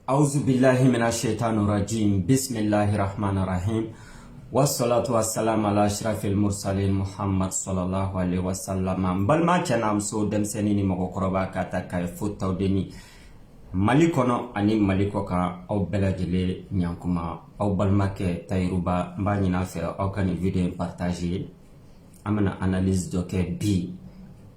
Auzu billahi minash shaitanir rajim. Bismillahir rahmanir rahim. Wassalatu wassalamu ala ashrafil mursalin Muhammad sallallahu alaihi wasallam. Balma canam so demseni ni magokoroba kata kay fotaw deni. Mali kono ani Mali koka aw belajele nyankuma aw balmake tayruba mba nyina fe aw kan vidéo partager amana analyse de bi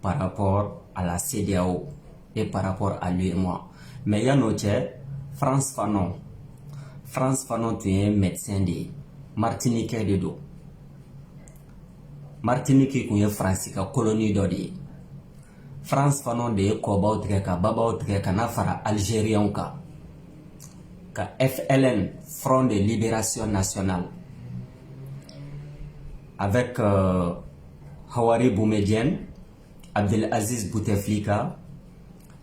par rapport à la CEDEAO et par rapport à lui et moi. Mais il y a notre France Fanon, tu es un médecin de Martinique de do. Martinique qui est France ka colonie d'odi. France Fanon de Kobaw Treka, Babaw Treka, Nafara Algérien ka FLN, Front de Libération Nationale, avec Hawari Boumediene, Abdelaziz Bouteflika,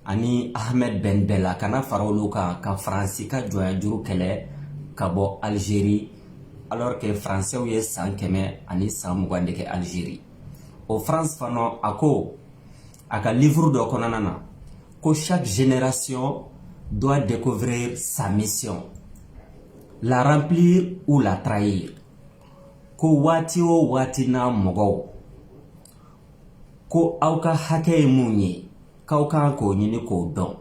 ani Ahmed Ben Bella kana faroluka ka France ka joya juru kele ka bo Algérie, alors que français ou san keme ani san mugande ke Algérie. Au France Fanon ako aka livre de konanana ko chaque génération doit découvrir sa mission, la remplir ou la trahir. Ko wati o wati na mogo ko auka hake munye kauka ko nyini ko don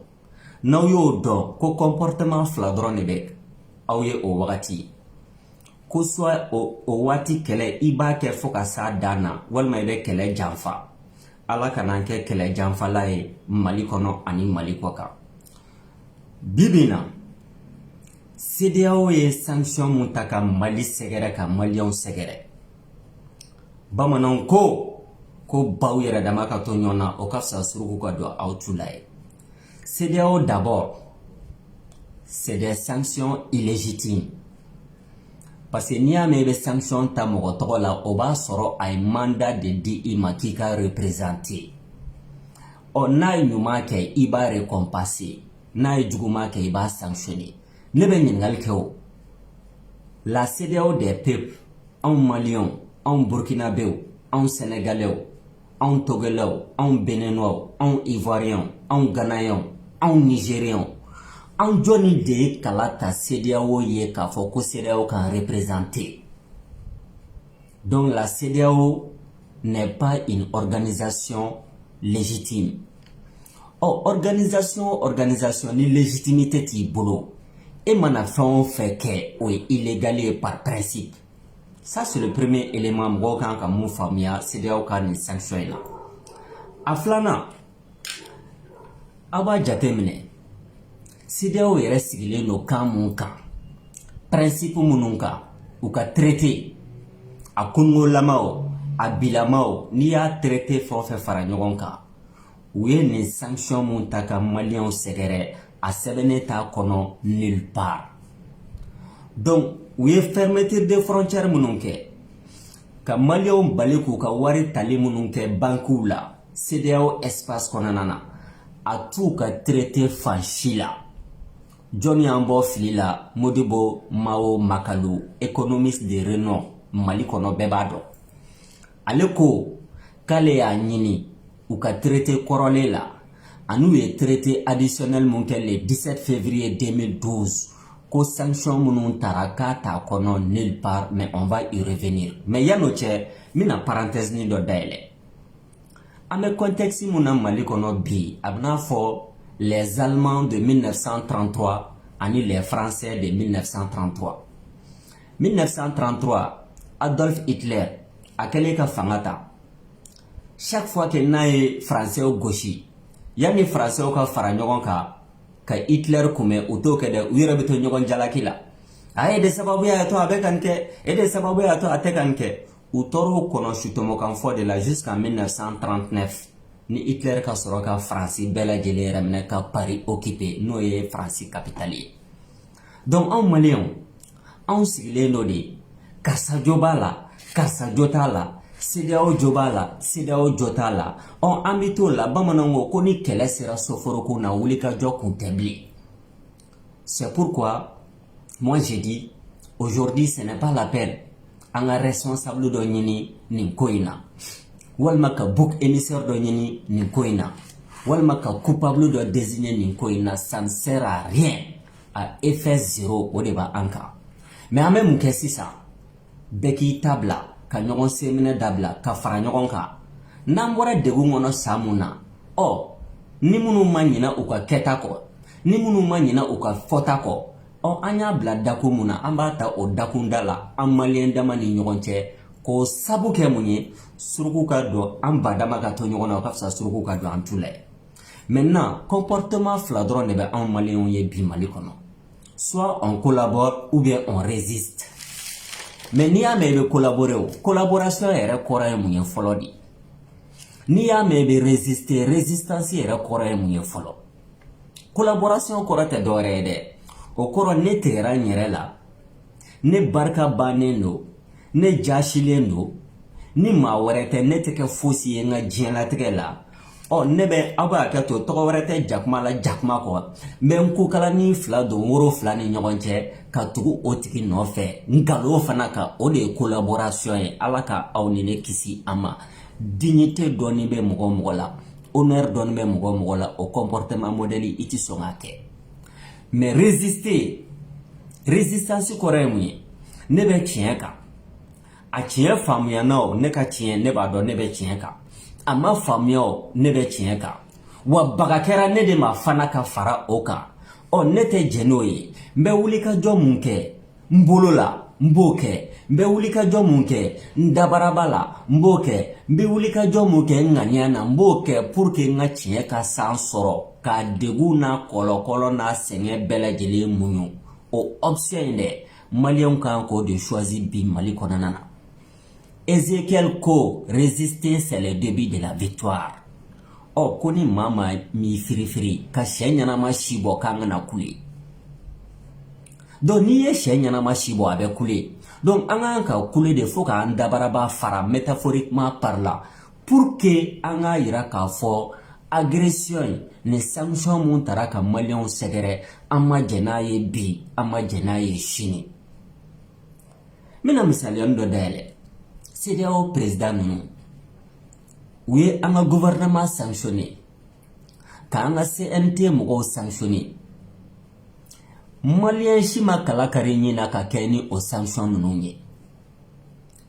naw yo don ko comportement fladron nebek awye o wakati ko soit o wati kele iba ke foka sa dana walma ibe kele janfa ala kana ke kele janfa lai Mali kono ani Mali koka bibina CEDEAO ye sanction mutaka Mali segere ka Malion segere bamanan ko baw yɛrɛ dama ka to ɲɔgɔn na o ka fisa suruku ka don aw tu la ye. CEDEAO d'abord, c'est des sanctions illégitimes. Parce que n'i y'a mɛn i bɛ sanction ta mɔgɔ tɔgɔ la o b'a sɔrɔ a ye mandat de di i ma k'i ka représenter. Ɔ n'a ye ɲuman kɛ i b'a récompenser, n'a ye juguman kɛ i b'a sanctionner. Ne bɛ ɲininkali kɛ o. La CEDEAO des peuples, anw Maliens, anw Burkinabéw, anw Sénégalais, anw Togolais, anw Béninois, anw Ivoiriens, anw Ghanéens, anw Nigériens, anw jɔnni de ye kala ta CEDEAO ye k'a fɔ ko CEDEAO kan représenter. Donc la CEDEAO n'est pas une organisation légitime. Oh, organisation ni légitimité t'i bolo e mana fɛn o fɛn kɛ o ye illégal par principe. Ça c'est le premier élément mɔgɔw kan ka mun faamuya CEDEAO ka nin sanction in na. A filanan aw b'a jateminɛ CEDEAO yɛrɛ sigilen don kan mun kan, principe minnu kan, u ka traité a kunugolamaw a bilamaw n'i y'a traité fɛn o fɛn fara ɲɔgɔn kan u ye nin sanction mun ta ka Maliens sɛgɛrɛ a sɛbɛnnen t'a kɔnɔ nulle part. Donc u ye fermeture de frontières minnu kɛ ka Maliens bali k'u ka wari tali minnu kɛ bankiw la CEDEAO espace kɔnɔna na a t'u ka traité fan si la. Jɔnni y'an bɔ fili la Modibo Mao Makalu, économiste de renom Mali kɔnɔ bɛɛ b'a dɔn. Ale ko k'ale y'a ɲini u ka traité kɔrɔlen la an'u ye traité additionnel mun kɛ le 17 février 2012 ko sanction minnu tara k'a t'a kɔnɔ nulle part, mais on va y revenir. Mais yan'o cɛ mina parenthèse ni dɔ dayɛlɛ. An bɛ contexte mun na Mali kɔnɔ bi a bɛna fɔ les Allemands de 1933 ani les Français de 1933. 1933 Adolf Hitler a kɛlen ka fanga ta. Chaque fois que n'a ye Français gosi yanni Français ka fara ɲɔgɔn kan ka Hitler kunbɛn u t'o kɛ dɛ u yɛrɛ bɛ to ɲɔgɔn jalaki la. A ye de sababu y'a to a bɛ ka nin kɛ, e de sababu y'a to a tɛ ka nin kɛ. U tor'o kɔnɔ sutɔmɔkan fɔ de la jusqu'en 1939 ni Hitler ka sɔrɔ ka France bɛɛ lajɛlen yɛrɛ minɛ ka Paris occupé n'o ye France capitale ye. Donc anw Maliens anw sigilen do de karisa jo b'a la karisa jo t'a la, CEDEAO jo b'a la CEDEAO jo t'a la. An bɛ t'o la bamananw ko ni kɛlɛ sera soforokun na wulikajɔ kun tɛ bilen. C'est pourquoi moi j'ai dit aujourd'hui ce n'est pas la peine an ka responsable dɔ ɲini nin ko in na walima ka bouc émissaire dɔ ɲini nin ko in na walima ka coupable dɔ désigner nin ko in na, ça ne sert à rien. a effet zéro o de b'an kan. Mais an bɛ mun kɛ sisan bɛɛ k'i ta bila ka ɲɔgɔn seminɛ dabila ka fara ɲɔgɔn kan n'an bɔra degun kɔnɔ san mun na ni minnu ma ɲina u ka kɛta kɔ ni minnu ma ɲina u ka fɔta kɔ an y'a bila dakun mun na an b'a ta o dakunda la an maliyɛn dama ni ɲɔgɔn cɛ k'o sabu kɛ mun ye suruku ka don an badama ka to ɲɔgɔn na o ka fisa suruku ka don an tu la ye. Maintenant comportement fila dɔrɔn de bɛ anw maliyɛnw ye bi Mali kɔnɔ, soit on collabore ou bien on résiste. Mais n'i y'a mɛn i bɛ collaborer o collaboration yɛrɛ kɔrɔ ye mun ye fɔlɔ de. N'i y'a mɛn i bɛ résister résistance yɛrɛ kɔrɔ ye mun ye fɔlɔ. Collaboration kɔrɔ tɛ dɔwɛrɛ ye dɛ. O kɔrɔ ne tigɛra n yɛrɛ la, ne barika bannen don, ne jasilen don, ni maa wɛrɛ tɛ ne tɛ kɛ fosi ye n ka diɲɛlatigɛ la. Ne bɛ aw b'a kɛ to tɔgɔ wɛrɛ tɛ jakuma la jakuma kɔ n bɛ n kokalani fila don woro fila ni ɲɔgɔn cɛ ka tugu o tigi nɔfɛ nkalon fana kan o de ye collaboration ye. Ala ka aw ni ne kisi a ma. Dignité dɔɔni bɛ mɔgɔ o mɔgɔ la, honneur dɔɔni bɛ mɔgɔ o mɔgɔ la, o comportement modèle i tɛ sɔn k'a kɛ. Mais résister résistance kɔrɔ ye mun ye ne bɛ tiɲɛ kan a tiɲɛ faamuya na o ne ka tiɲɛ ne b'a dɔn ne bɛ tiɲɛ kan a ma faamuya o ne bɛ tiɲɛ kan wa baga kɛra ne de ma fana ka fara o kan ne tɛ jɛn n'o ye n bɛ wulikajɔ mun kɛ n bolo la n b'o kɛ n bɛ wulikajɔ mun kɛ n dabaraba la n b'o kɛ n bɛ wulikajɔ mun kɛ n ŋaniya na n b'o kɛ pour que n ka tiɲɛ ka san sɔrɔ ka degun n'a kɔlɔkɔlɔ n'a sɛgɛn bɛɛ lajɛlen muɲu o option in dɛ maliyɛnw kan k'o de choisir bi Mali kɔnɔna na. Ezekiel ko résister c'est le début de la victoire. Ko ni maa ma mi firifiri ka sɛ ɲɛnama si bɔ k'an kana kule. Donc n'i ye sɛ ɲɛnama si bɔ a bɛ kule. Donc an k'an ka kule de fo k'an dabaraba fara métaphoriquement par là pour que an k'a yira k'a fɔ agression ni sanction mun tara ka maliyɛnw sɛgɛrɛ an ma jɛn n'a ye bi an ma jɛn n'a ye sini. N bɛna misaliyani dɔ dayɛlɛ. CEDEAO président ninnu u ye an ka gouvernement sanctionné k'an ka CNT mɔgɔw sanctionné. Maliyɛn si ma kala kari ɲin na ka kɛ ni o sanction ninnu ye.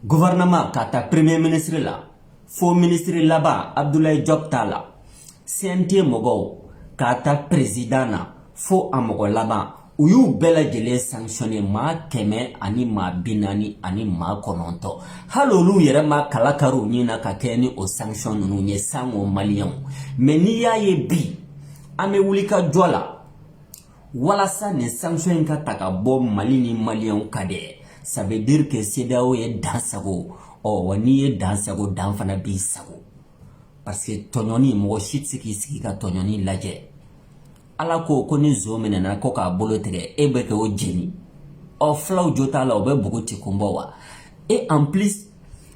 Gouvernement ka taa premier ministre la fo ministre laban Abdoulaye Diop t'a la. CNT mɔgɔw ka taa président na fo a mɔgɔ laban u y'u bɛɛ lajɛlen sanctionné maa 100 ani maa 40 ani maa 9. Hali olu yɛrɛ ma kala kari u ɲin na ka kɛ ni o sanction ninnu ye sango maliyɛnw. Mais n'i y'a ye bi an bɛ wuli ka jɔ la walasa nin sanction in ka ta ka bɔ Mali ni maliyɛnw ka dɛ. Ça veut dire que CEDEAO ye dan sago wa n'i ye dan sago dan fana b'i sago. Parce que tɔɲɔni mɔgɔ si tɛ se k'i sigi ka tɔɲɔni lajɛ. Ala ko ni zo minɛna ko k'a bolo tigɛ e bɛ kɛ o jeni. Fulaw jo t'a la o bɛ bugu ti kunbɔ wa. Et en plus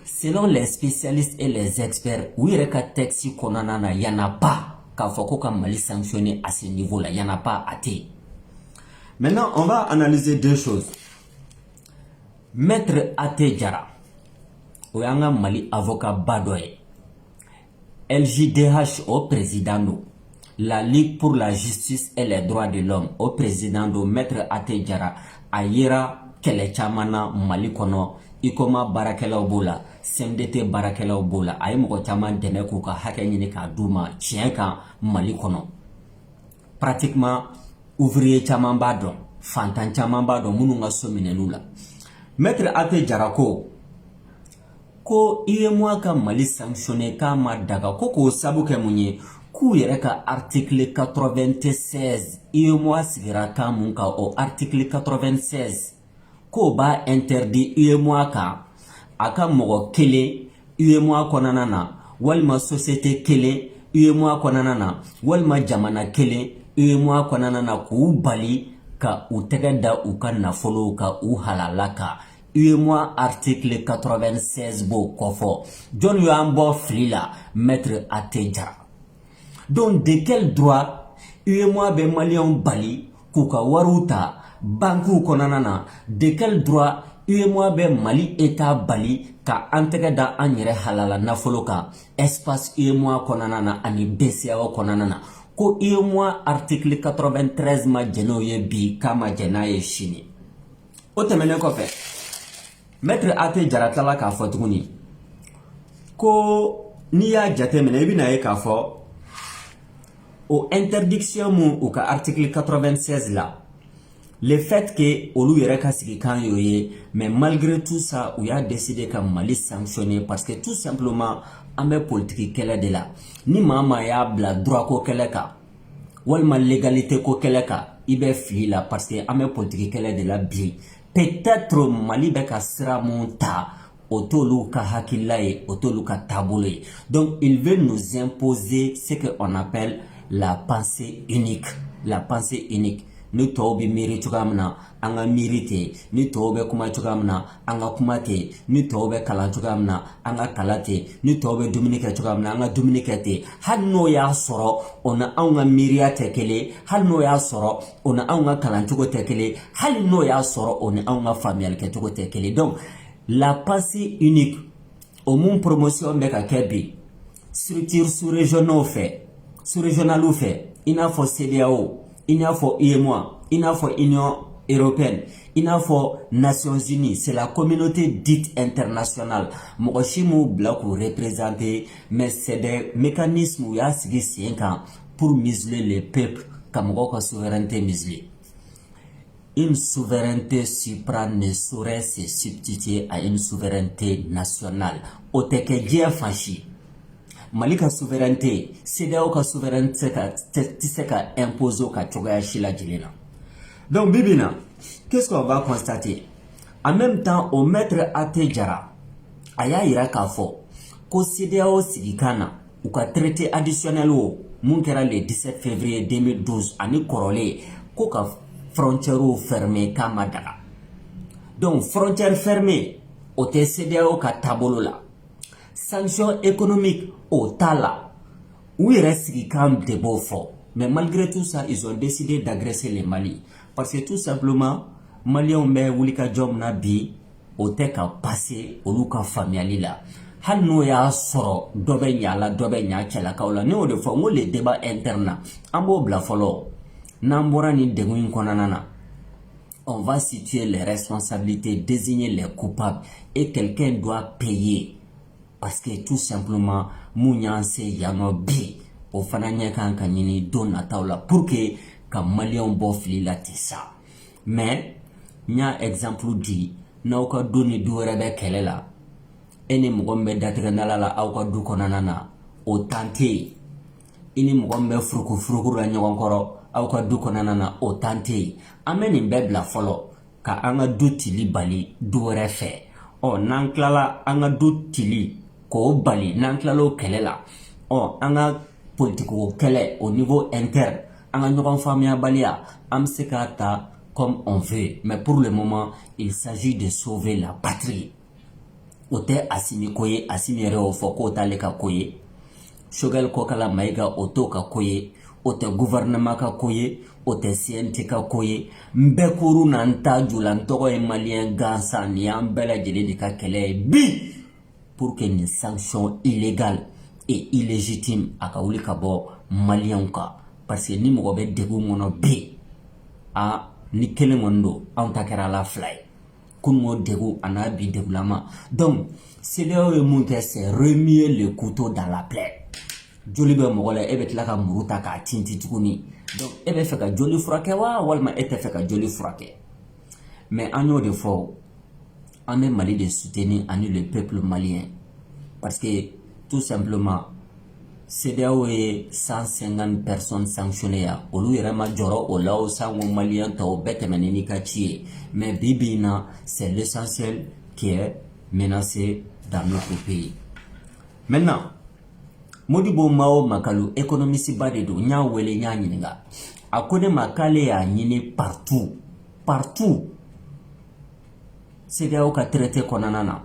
selon les spécialistes et les experts u yɛrɛ ka texte kɔnɔna na y en a pas k'a fɔ ko ka Mali sanctionner à ce niveau là, y en a pas à te. Maintenant on va analyser deux choses. Maître Ate Diarra o y'an ka Mali avocat ba dɔ ye. LJDH au président do. La Ligue pour la justice et les droits de l'homme au président do Maître Ate Diarra a yira kɛlɛ caman na Mali kɔnɔ. ICOMA baarakɛlaw b'o la, CMDT baarakɛlaw b'o la. A ye mɔgɔ caman dɛmɛ k'u ka hakɛ ɲini k'a d'u ma tiɲɛ kan Mali kɔnɔ. Pratiquement ouvrier caman b'a dɔn, fantan caman b'a dɔn minnu ka so minɛn'u la. Maître Ate Diarra ko UEMOA ka Mali sanctionné k'a ma daga ko k'o sabu kɛ mun ye k'u yɛrɛ ka article 96 UEMOA sigira kan mun kan o article 96 k'o b'a interdit UEMOA kan a ka mɔgɔ kelen UEMOA kɔnɔna na walima société kelen UEMOA kɔnɔna na walima jamana kelen UEMOA kɔnɔna na k'u bali ka u tɛgɛ da u ka nafolow ka u halala kan. UEMOA article 96 b'o kɔfɔ. Jɔn y'an bɔ fili la Maître Ate Diarra. Donc de quel droit UEMOA bɛ maliyɛnw bali k'u ka wariw ta bankiw kɔnɔna na? De quel droit UEMOA bɛ Mali État bali ka an tɛgɛ da an yɛrɛ halala nafolo kan espace UEMOA kɔnɔna na ani BCEAO kɔnɔna na? ko UEMOA article 93 ma jɛn'o ye bi k'a ma jɛ n'a ye sini. O tɛmɛnen kɔfɛ maître Ate Jara tilala k'a fɔ tuguni ko n'i y'a jateminɛ i bɛna ye k'a fɔ o interdiction mun u ka article 96 la le fait que olu yɛrɛ ka sigi kan y'o ye mais malgré tout ça u y'a décidé ka Mali sanctionner parce que tout simplement an bɛ politique kɛlɛ de la ni maa maa y'a bila droit ko kɛlɛ kan walima légalité ko kɛlɛ kan i bɛ fili la parce que an bɛ politique kɛlɛ de la bi peut-être Mali bɛ ka sira mun ta o t'olu ka hakilila ye o t'olu ka taabolo ye donc il veut nous imposer ce qu'on appelle la pensée unique ni tɔw bɛ miiri cogoya min na an ka miiri ten ni tɔw bɛ kuma cogoya min na an ka kuma ten ni tɔw bɛ kalan cogoya min na an ka kalan ten ni tɔw bɛ dumuni kɛ cogoya min na an ka dumuni kɛ ten hali n'o y'a sɔrɔ o na anw ka miiriya tɛ kelen hali n'o y'a sɔrɔ o na anw ka kalancogo tɛ kelen hali n'o y'a sɔrɔ o ni anw ka faamuyali kɛcogo tɛ kelen donc la pensée unique o mun promotion bɛ ka kɛ bi structure sous-régionaux fɛ i n'a fɔ CEDEAO i n'a fɔ UEMOA i n'a fɔ Union européenne i n'a fɔ Nations unies c'est la communauté dite internationale mɔgɔ si m'u bila k'u représenter mais c'est des mécanismes u y'a sigi sen kan pour museler les peuples ka mɔgɔw ka souveraineté museler. Une souveraineté suprême ne saurait se substituer à une souveraineté nationale. O tɛ kɛ diɲɛ fan si. Mali ka souveraineté, CEDEAO ka souveraineté tɛ se ka imposer ka cogoya si la lajɛlen na. Donc bibi na, qu'est-ce qu'on va constater? En même temps, au maître Ate Jara, a y'a yira k'a fɔ ko CEDEAO sigikan na u ka traité additionnel o mun kɛra le 17 février 2012 ani kɔrɔlen ko ka frontières fermées k'a ma daga. Donc frontières fermées o tɛ CEDEAO ka taabolo la. Sanctions économiques au tala où il reste qui camp de beau fort. Mais malgré tout ça, ils ont décidé d'agresser les Mali. Parce que tout simplement, Maliens ont wulika jom na bi au te ka passé au luka familiali la. Han no ya soro dobe nyala dobe nya chela kaula ne o de fo ngo le débat interne. Ambo bla folo. Nambora ni denguin konanana. On va situer les responsabilités, désigner les coupables et quelqu'un doit payer. Parce que tout simplement, mounyanse yano bi, au fananya kan kanini don ataula pour que ka malion bofli la tissa. Mais, nya exemple dit, na uka doni duwerebe kelela. Eni mugombe datrendala la auka du konanana, o tante. Ini mugombe fruku la nyokonkoro, auka du konanana, o tante. Ameni mbebla follow, ka anga du tili bali duwerefe. O nanklala anga du tili. Ko bali nanklalo kɛlɛ la an ka politiko kɛlɛ au niveau interne an ka ɲɔgɔn faamuyabaliya an bɛ se k'a ta comme on veut mais pour le moment il s'agit de sauver la patrie o tɛ Asimi ko ye Asimi yɛrɛ y'o fɔ k'o t'ale ka ko ye Choguel Kokala Maïga o t'o ka ko ye o tɛ gouvernement ka ko ye o tɛ CNT ka ko ye n bɛɛ kuru n'an ta ju la n tɔgɔ ye malien gansan nin y'an bɛɛ lajɛlen de ka kɛlɛ ye bi pour que une sanction illégale et illégitime à kaouli kabo malien ka parce que ni mo be degu mono be a ni kele mondo on takera la fly kun mo degu ana bi degulama donc c'est là où monter c'est remuer le couteau dans la plaie joli be mo wala ebe tlaka muruta ka tinti tukuni donc ebe fe ka joli frake wa walma ete fe ka joli frake mais anyo de fo on est Mali de soutenir le peuple malien. Parce que, tout simplement, CEDEAO est 150 personnes sanctionnées. Olu yɛrɛma jɔrɔ o la o sango malien tɔw bɛɛ tɛmɛnen ni ka ci ye. Mais bibi na, c'est l'essentiel qui est menacé dans notre pays. Maintenant, Modibo Mao Makalu, économiste ba de do, nya wele nya ɲininga. A ko ne ma k'ale y'a ɲini partout. CEDEAO ka traité kɔnɔna na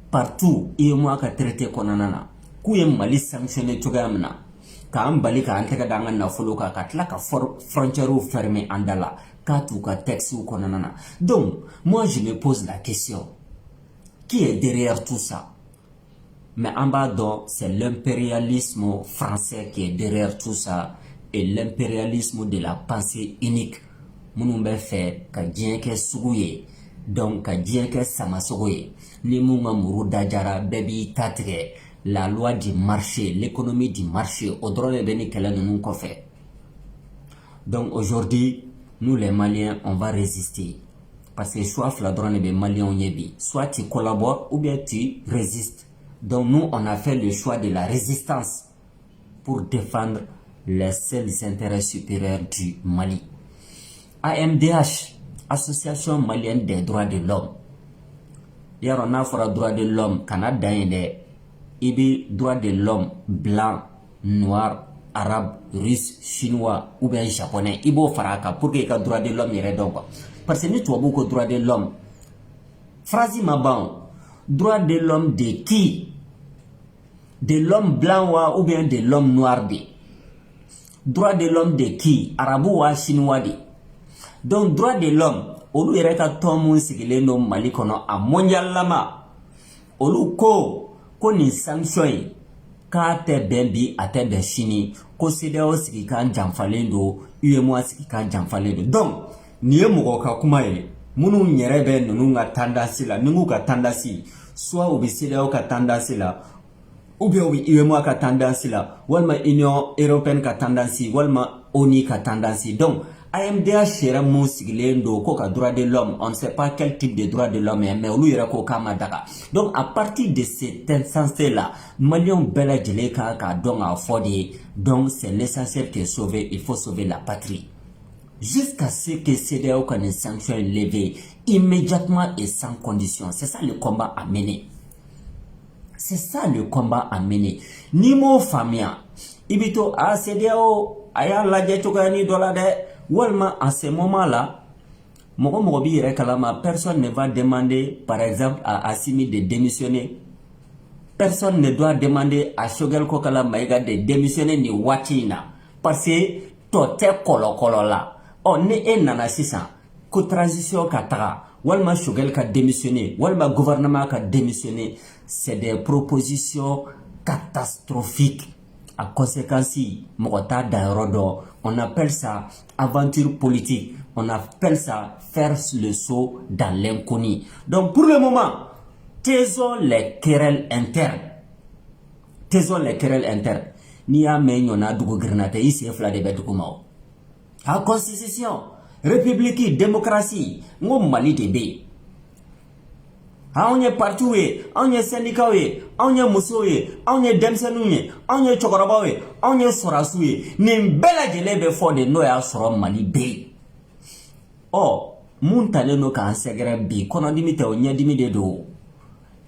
partout UEMOA ka traité kɔnɔna na k'u ye Mali sanctionné cogoya min na k'an bali k'an tɛgɛ da an ka nafolo kan ka tila ka frontières fermer an da la k'a t'u ka textes kɔnɔna na donc moi je me pose la question qui est derrière tout ça mais en bas donc c'est l'impérialisme français qui est derrière tout ça et l'impérialisme de la pensée unique. Minnu bɛ fɛ ka diɲɛ kɛ sugu ye, donc ka diɲɛ kɛ samasogo ye. Ni mun ka muru dajara bɛɛ b'i ta tigɛ. La loi du marché, l'économie du marché, au droit de béni kɛlɛ ninnu kɔfɛ. Donc aujourd'hui, nous les Maliens, on va résister. Parce que soit fila dɔrɔn de bɛ Maliens ɲɛ bi, soit tu collabores ou bien tu résistes. Donc nous, on a fait le choix de la résistance pour défendre les seuls intérêts supérieurs du Mali. AMDH, Association Malienne des droits de l'homme. Hier, on a fait droit de l'homme, Canada, il y a droit de l'homme blanc, noir, arabe, russe, chinois ou bien japonais. Il faut faire ça pour que le droit de l'homme y donc. Parce que nous avons beaucoup de droit de l'homme. Phrase ma ban, droit de l'homme de qui? De l'homme blanc ou bien de l'homme noir de? Droit de l'homme de qui? Arabou ou chinois de? Donc droit de l'homme, olu yɛrɛ ka tɔn mun sigilen don Mali kɔnɔ a mondial lama, olu ko nin sanction in k'a tɛ bɛn bi a tɛ bɛn sini, ko CEDEAO sigi kan janfalen don, UEMOA sigi kan janfalen don. Donc nin ye mɔgɔ ka kuma ye minnu yɛrɛ bɛ ninnu ka tendance la, ni k'u ka tendance soit u bɛ CEDEAO ka tendance la ou bien u bɛ UEMOA ka tendance la, walima Union européenne ka tendance, walima ONU ka tendance. Donc AMDH yɛrɛ mun sigilen don ko ka droit de l'homme, on ne sait pas quel type de droit de l'homme, mais olu yɛrɛ ko k'a ma daga. Donc à partir de cet instant là, Maliens bɛɛ lajɛlen kan k'a dɔn k'a fɔ de ye, donc c'est l'essentiel qui est sauvé, il faut sauver la patrie. Jusqu'à ce que CEDEAO quand les sanctions levées immédiatement et sans condition. C'est ça le combat à mener. C'est ça le combat à mener. Nimo famia, ibito a CEDEAO aya lajɛ cogoya ni dɔ la dɛ. Walma en ce moment-là, personne ne va demander, par exemple, à Assimi de démissionner. Personne ne doit demander à Shogel Kokala Maïga de démissionner ni Watina. Parce que tout est kolo là. On est un assistant. Que transition katara. Walma Shogel ka démissionner. Walma gouvernement ka démissionner. C'est des propositions catastrophiques. À conséquence, Mogota Dairodo, on appelle ça aventure politique. On appelle ça faire le saut dans l'inconnu. Donc pour le moment, taisons les querelles internes. Taisons les querelles internes. Ni a menyona dugu grenade ici fla de bedukumao. A constitution, république, démocratie, ngom Mali de be. On est partout, on est syndicat, on est muso, on est demsenou, on est chokoraba, on est sorasu, ni bela gelebe fo de noya soro Mali be. Oh, mun tale no ka segre bi kono dimite o nyadimi de do.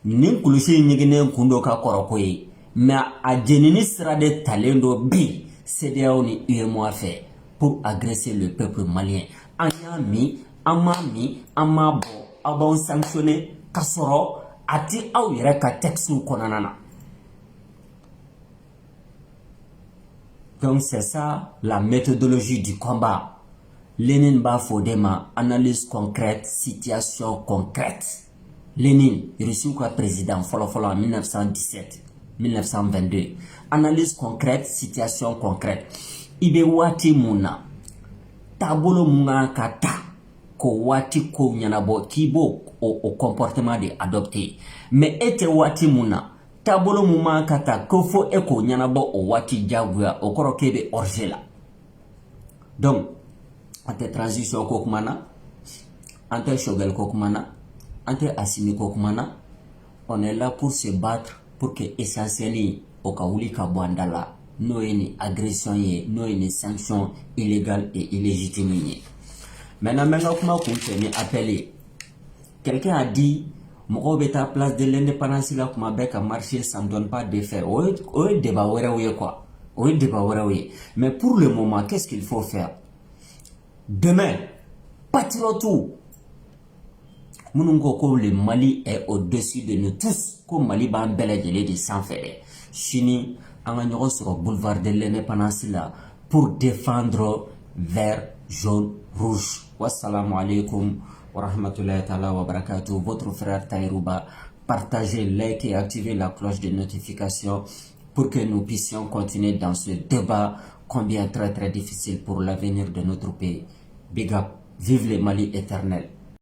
Nin kulusi nyigine kundo ka koroko ye, mais a jenini sera de talendo bi, CEDEAO ni UEMOA fait pour agresser le peuple malien. Anyami, amami, amabo, abon sanctionné. Kasoro ati au yere ka texte konanana. Donc c'est ça la méthodologie du combat. Lénine Bafodema, analyse concrète, situation concrète. Lénine, il reçut quoi président follow en 1917, 1922. Analyse concrète, situation concrète. Ibe wati muna, tabolo munga kata. Ko wati ko nyanabo kibo au comportement de adopté. Mais ete wati muna tabolo muma kata kofo eko nyanabo o wati jaguya o koro kebe orgela. Donc ante transition kokumana, ante Shogel kokumana, ante Assimi kokumana, on est là pour se battre pour que essentiellement au kaouli kabwandala no une agression ye, no une sanction illégale et illégitime. Maintenant, appelé. Quelqu'un a dit, Moko beta place de l'indépendance là comme avec un marché, ça ne donne pas d'effet. Oui, débat quoi. Oui, débat mais pour le moment, qu'est-ce qu'il faut faire? Demain, patriotou. Mounongo le Mali est au-dessus de nous tous. Comme Mali ban belle de sans faire. Chini, en sur le boulevard de l'indépendance là pour défendre vert, jaune, rouge. Wassalamu alaikum wa rahmatullahi ta'ala wa barakatuh. Votre frère Taïrouba, partagez, likez et activez la cloche de notification pour que nous puissions continuer dans ce débat combien très très difficile pour l'avenir de notre pays. Big up, vive le Mali éternel.